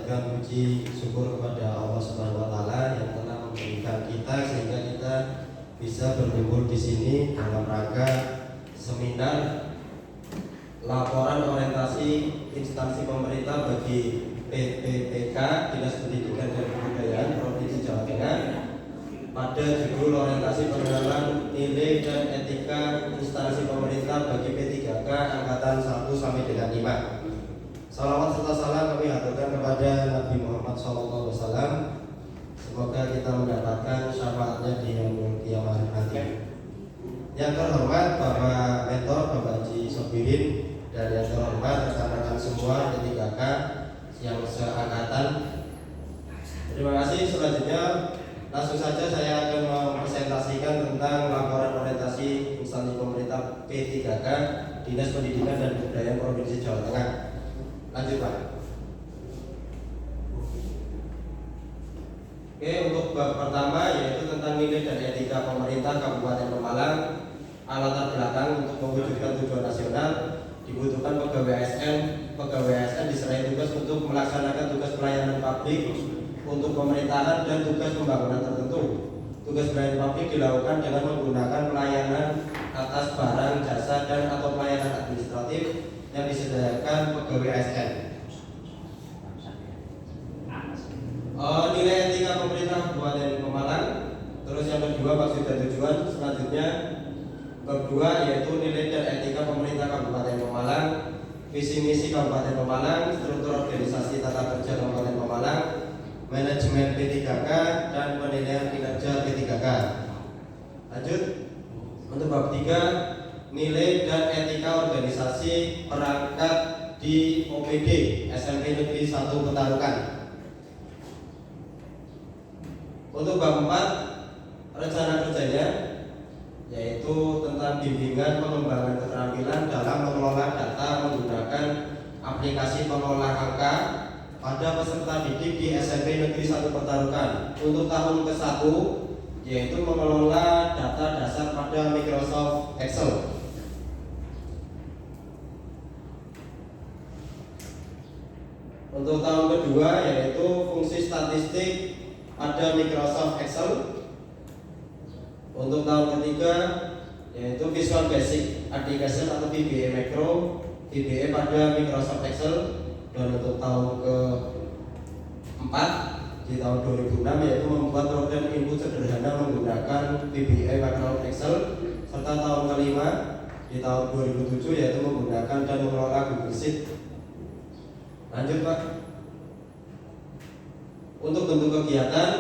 panjatkan puji syukur kepada Allah Subhanahu wa taala yang telah memberikan kita sehingga kita bisa berkumpul di sini dalam rangka seminar laporan orientasi instansi pemerintah bagi PPPK Dinas Pendidikan dan Kebudayaan Provinsi Jawa Tengah pada judul orientasi pengenalan nilai dan etika instansi pemerintah bagi P3K angkatan 1 sampai dengan 5. Salawat serta salam kami haturkan kepada Nabi Muhammad SAW. Semoga kita mendapatkan syafaatnya di yaumul qiyamah nanti. Yang terhormat Bapak Mentor, Bapak Haji Sobirin, dan yang terhormat rekan-rekan semua P3K yang seangkatan. Terima kasih. Selanjutnya langsung saja saya akan mempresentasikan tentang laporan orientasi instansi pemerintah P3K Dinas Pendidikan dan Kebudayaan Provinsi Jawa Tengah. Lanjut Pak. Oke, untuk bab pertama yaitu tentang nilai dan etika pemerintah Kabupaten Pemalang. Latar belakang untuk mewujudkan tujuan nasional dibutuhkan pegawai ASN. Pegawai ASN diserahkan tugas untuk melaksanakan tugas pelayanan publik untuk pemerintahan dan tugas pembangunan tertentu. Tugas pelayanan publik dilakukan dengan menggunakan pelayanan atas barang, jasa, dan atau pelayanan administratif yang disediakan pegawai ASN. Nilai etika pemerintah Kabupaten Pemalang. Terus yang kedua maksud dan tujuan. Selanjutnya kedua yaitu nilai dan etika pemerintah Kabupaten Pemalang, visi misi Kabupaten Pemalang, struktur organisasi tata kerja Kabupaten Pemalang, manajemen P3K, dan penilaian kinerja P3K. Lanjut untuk bab 3, nilai dan etika organisasi perangkat di OPD SMP Negeri 1 Petarukan. Untuk bab 4, rencana kerjanya yaitu tentang bimbingan pengembangan keterampilan dalam mengelola data menggunakan aplikasi pengolah angka pada peserta didik di SMP Negeri 1 Petarukan untuk tahun ke-1, yaitu mengelola data dasar pada Microsoft Excel. Untuk tahun kedua yaitu fungsi statistik pada Microsoft Excel. Untuk tahun ketiga yaitu Visual Basic Application atau VBA Macro, VBA pada Microsoft Excel. Dan untuk tahun keempat di tahun 2006 yaitu membuat program input sederhana menggunakan VBA Macro Excel. Serta tahun kelima di tahun 2007 yaitu menggunakan dan mengelola Google Sheet. Lanjut Pak. Untuk bentuk kegiatan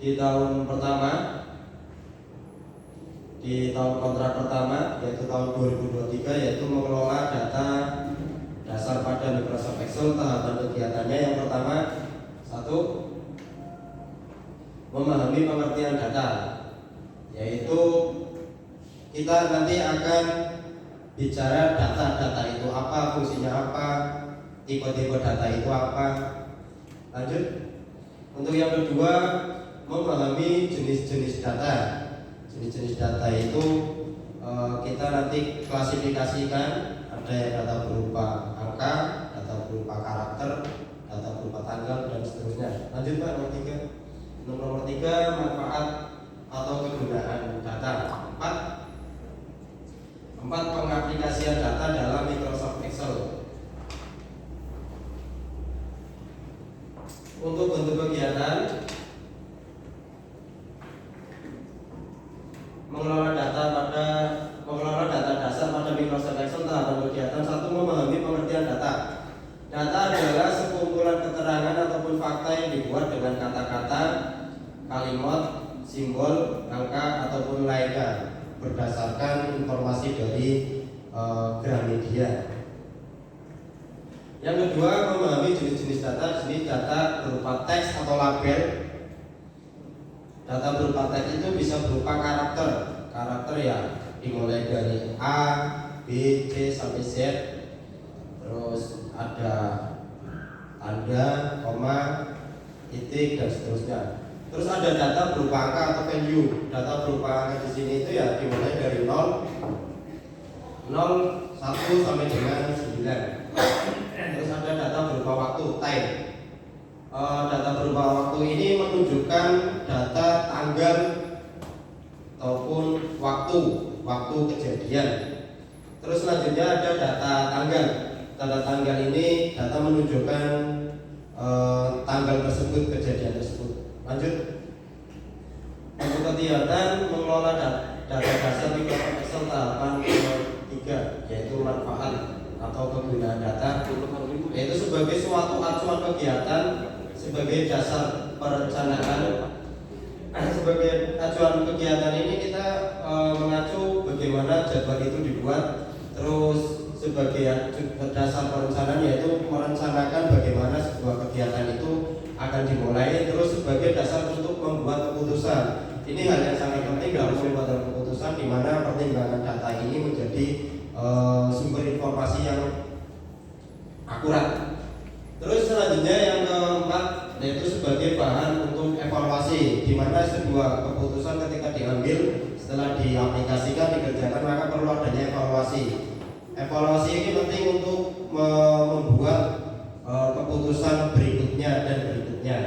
di tahun pertama, di tahun kontrak pertama yaitu tahun 2023 yaitu mengelola data dasar pada Microsoft Excel. Tahapan kegiatannya yang pertama, 1, memahami pengertian data, yaitu kita nanti akan bicara data itu apa, fungsinya apa, tipe-tipe data itu apa. Lanjut. Untuk yang kedua, memahami jenis-jenis data. Jenis-jenis data itu kita nanti klasifikasikan. Ada yang data berupa angka, data berupa karakter, data berupa tanggal, dan seterusnya. Lanjut Pak, nomor 3. Nomor 3, manfaat atau kegunaan data. 4, pengaplikasian data dalam Microsoft Excel. Untuk bentuk kegiatan, mengelola data dasar pada Microsoft Excel. Tahapan kegiatan 1, memahami pengertian data. Data adalah sekumpulan keterangan ataupun fakta yang dibuat dengan kata-kata, kalimat, simbol, angka ataupun lainnya berdasarkan informasi dari Gramedia. Yang kedua, memahami jenis-jenis data. Jenis data berupa teks atau label. Data berupa teks itu bisa berupa karakter. Karakter ya dimulai dari A, B, C sampai Z. Terus ada tanda, koma, titik, dan seterusnya. Terus ada data berupa angka atau value. Data berupa angka di sini itu ya dimulai dari 0, 1 sampai dengan 9. Terus ada data berupa waktu, time. data berupa waktu ini menunjukkan data tanggal ataupun waktu kejadian. Terus selanjutnya ada data tanggal. Data tanggal ini data menunjukkan tanggal tersebut, kejadian tersebut. Lanjut. Untuk kegiatan mengelola data dasar Microsoft Excel tahapan 3, yaitu manfaat atau kegunaan data, yaitu sebagai suatu acuan kegiatan sebagai dasar perencanaan. Sebagai acuan kegiatan ini kita mengacu bagaimana jadwal itu dibuat, terus sebagai dasar perencanaan yaitu merencanakan bagaimana sebuah kegiatan itu akan dimulai, terus sebagai dasar untuk membuat keputusan. Ini hal yang sangat penting dalam membuat keputusan, di mana pertimbangan data ini menjadi sumber informasi yang akurat. Terus selanjutnya yang keempat, yaitu sebagai bahan untuk evaluasi, di mana sebuah keputusan ketika diambil setelah diaplikasikan, dikerjakan, maka perlu adanya evaluasi. Evaluasi ini penting untuk membuat keputusan berikutnya dan berikutnya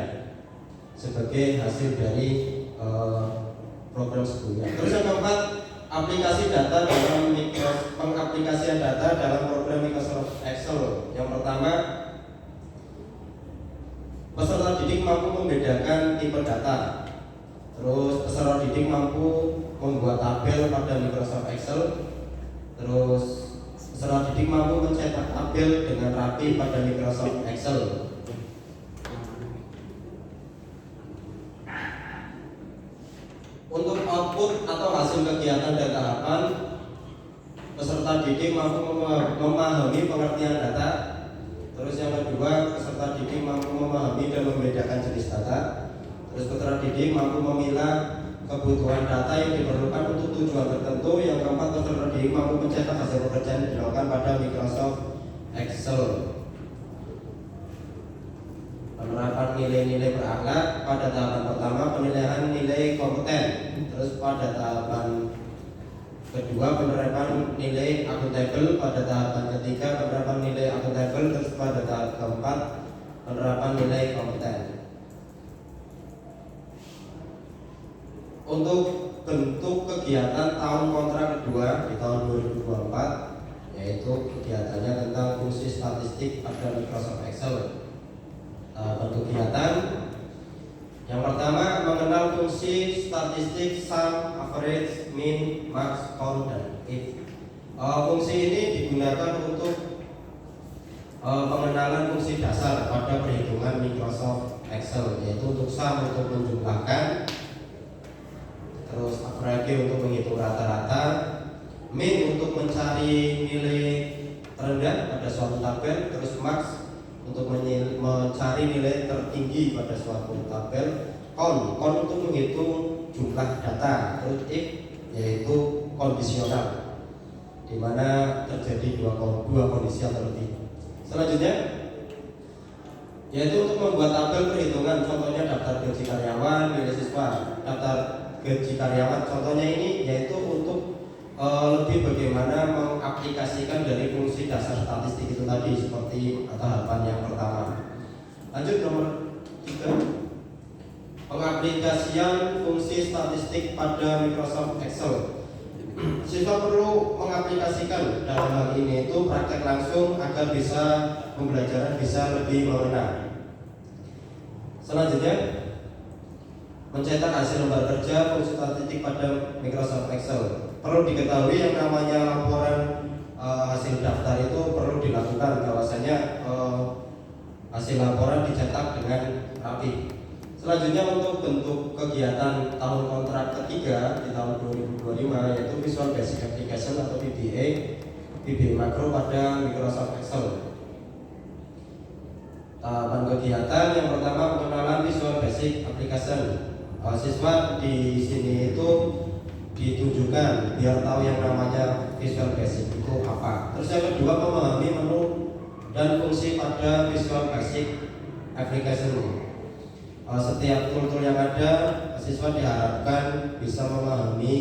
sebagai hasil dari program sebelumnya. Terus yang keempat, aplikasi data dalam pengaplikasian data dalam program Microsoft Excel. Yang pertama, peserta didik mampu membedakan tipe data. Terus peserta didik mampu membuat tabel pada Microsoft Excel. Terus peserta didik mampu mencetak tabel dengan rapi pada Microsoft Excel. Untuk output atau hasil kegiatan dan tahapan, peserta didik mampu memahami pengertian data. Terus yang kedua, peserta didik mampu memahami dan membedakan jenis data. Terus peserta didik mampu memilah kebutuhan data yang diperlukan untuk tujuan tertentu. Yang keempat, peserta didik mampu mencetak hasil pekerjaan yang dilakukan pada Microsoft Excel. Penerapan nilai-nilai berakhlak pada tahapan pertama, penilaian nilai kompeten. Terus pada tahapan kedua, penerapan nilai akuntabel. Pada tahapan ketiga, penerapan nilai akuntabel. Terus pada tahap keempat, penerapan nilai kompeten. Untuk bentuk kegiatan tahun kontrak kedua di tahun 2024, yaitu kegiatannya tentang fungsi statistik pada Microsoft Excel. Bentuk kegiatan yang pertama, mengenal fungsi statistik sum, average, min, max, count, dan if. Fungsi ini digunakan untuk pengenalan fungsi dasar pada perhitungan Microsoft Excel, yaitu untuk sum untuk menjumlahkan, terus average untuk menghitung rata-rata, min untuk mencari nilai terendah pada suatu tabel, terus max untuk mencari nilai tertinggi pada suatu tabel, count untuk menghitung jumlah data, terus if yaitu kondisional, di mana terjadi dua kondisi atau lebih. Selanjutnya yaitu untuk membuat tabel perhitungan, contohnya daftar gaji karyawan, nilai siswa. Daftar gaji karyawan contohnya ini yaitu untuk lebih bagaimana mengaplikasikan dari fungsi dasar statistik itu tadi, seperti tahapan yang pertama. Lanjut nomor 3, pengaplikasian fungsi statistik pada Microsoft Excel. Siswa perlu mengaplikasikan dalam hal ini itu praktek langsung agar bisa pembelajaran bisa lebih mengena. Selanjutnya, mencetak hasil lembar kerja fungsi statistik pada Microsoft Excel. Perlu diketahui yang namanya laporan hasil daftar itu perlu dilakukan, bahwasanya hasil laporan dicetak dengan rapi. Selanjutnya, untuk bentuk kegiatan tahun kontrak ketiga di tahun 2025, yaitu Visual Basic Application atau VBA makro pada Microsoft Excel. Tahapan kegiatan yang pertama, pengenalan Visual Basic Application. Siswa di sini itu ditunjukkan biar tahu yang namanya Visual Basic itu apa. Terus yang kedua, memahami menu dan fungsi pada Visual Basic Application. Setiap tool yang ada, siswa diharapkan bisa memahami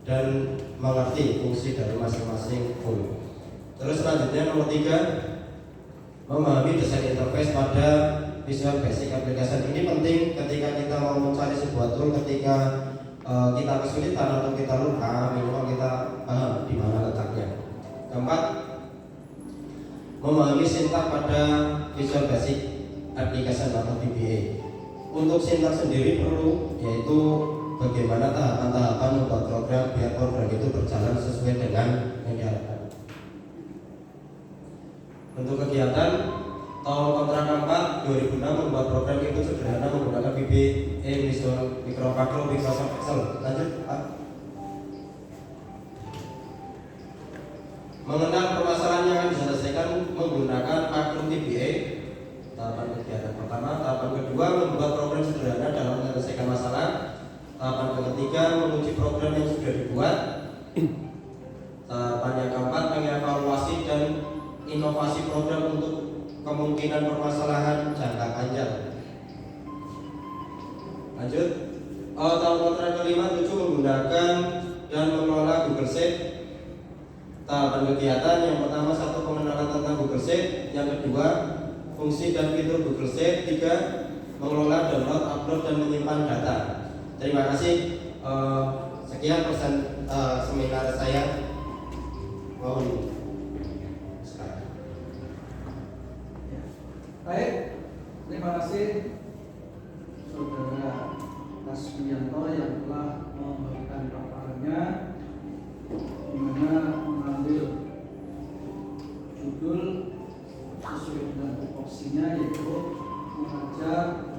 dan mengerti fungsi dari masing-masing tool. Terus selanjutnya nomor 3, memahami desain interface pada Visual Basic Application ini penting ketika kita mau mencari sebuah tool, ketika kita kesulitan atau kita lupa, minimal kita paham di mana letaknya. Keempat, memahami sintak pada Visual Basic Application atau VBA. Untuk sintak sendiri perlu, yaitu bagaimana tahapan-tahapan membuat program biar program itu berjalan sesuai dengan yang diharapkan. Untuk kegiatan tahun kontrak keempat 2006 membuat program itu sederhana menggunakan VBA, Visual Macro, Microsoft Excel. Lanjut, Pak. Mengenal permasalahan yang akan diselesaikan menggunakan makro VBA. Tahapan kegiatan pertama. Tahapan kedua, membuat program sederhana dalam menyelesaikan masalah. Tahapan ketiga, menguji program yang sudah dibuat. Tahapan yang keempat, mengevaluasi dan inovasi program untuk kemungkinan permasalahan jangka panjang. Lanjut, tahun kontrak kelima 7 menggunakan dan mengelola Google Sheet. Tahapan kegiatan yang pertama, 1 pengenalan tentang Google Sheet. Yang kedua, fungsi dan fitur Google Sheet. 3, mengelola download, upload dan menyimpan data. Terima kasih. Sekian seminar saya. Mohon. Baik, terima kasih Saudara Kasbianto yang telah memberikan paparannya, di mana mengambil judul sesuai dengan tupoksinya, yaitu mengajar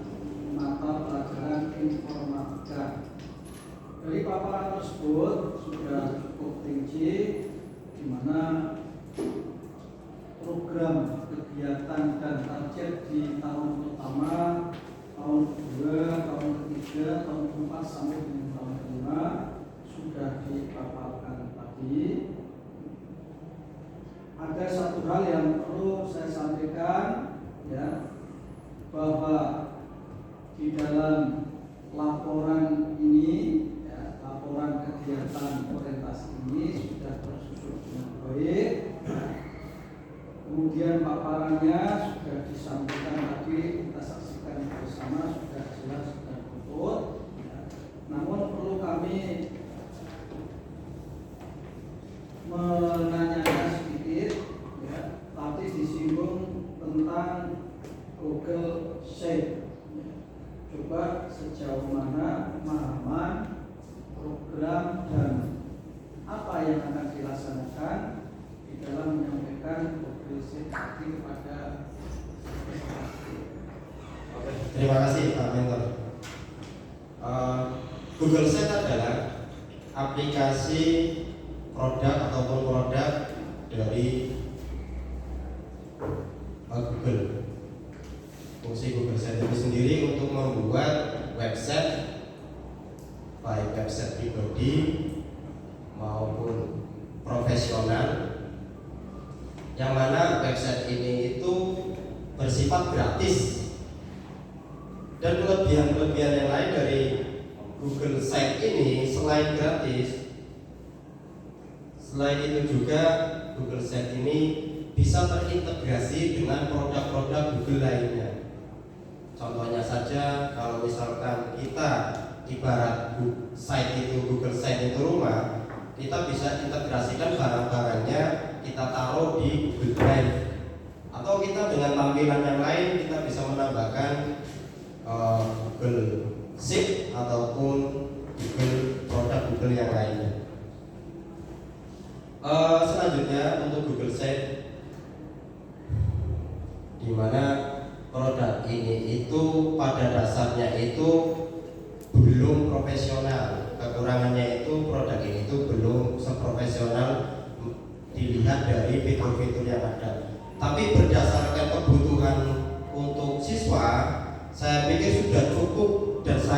mata pelajaran informatika. Dari paparan tersebut sudah cukup rinci, di mana program kegiatan dan target di tahun pertama, tahun kedua, tahun ketiga, tahun keempat sampai dengan tahun kelima sudah dipaparkan tadi. Ada satu hal yang perlu saya sampaikan, ya, bahwa di dalam laporan ini, ya, laporan kegiatan orientasi ini sudah tersusun dengan baik. Kemudian paparannya sudah disampaikan tadi, kita saksikan bersama, sudah jelas dan utuh. Namun perlu kami menanyakan sedikit, ya, tadi disinggung tentang Google Sheet. Coba sejauh mana pemahaman program dan apa yang akan dilaksanakan di dalam menyampaikan Google Sheet tadi kepada Terima kasih Pak Mentor. Google Sheet adalah aplikasi produk ataupun produk dari Google. Fungsi Google Sheet itu sendiri untuk membuat website, baik website pribadi maupun profesional, yang mana website ini itu bersifat gratis. Dan kelebihan-kelebihan yang lain dari Google Sheet ini selain gratis, selain itu juga Google Sheet ini bisa terintegrasi dengan produk-produk Google lainnya. Contohnya saja, kalau misalkan kita ibarat site itu Google Sheet itu rumah, kita bisa integrasikan barang-barangnya, kita taruh di Google Drive. Atau kita dengan tampilan yang lain, kita bisa menambahkan Google Sheet ataupun produk Google yang lainnya. Selanjutnya untuk Google Sheet, di mana produk ini itu pada dasarnya itu belum profesional. Kekurangannya itu produk ini itu belum seprofesional dilihat dari fitur-fitur yang ada. Tapi berdasarkan kebutuhan untuk siswa, saya pikir sudah cukup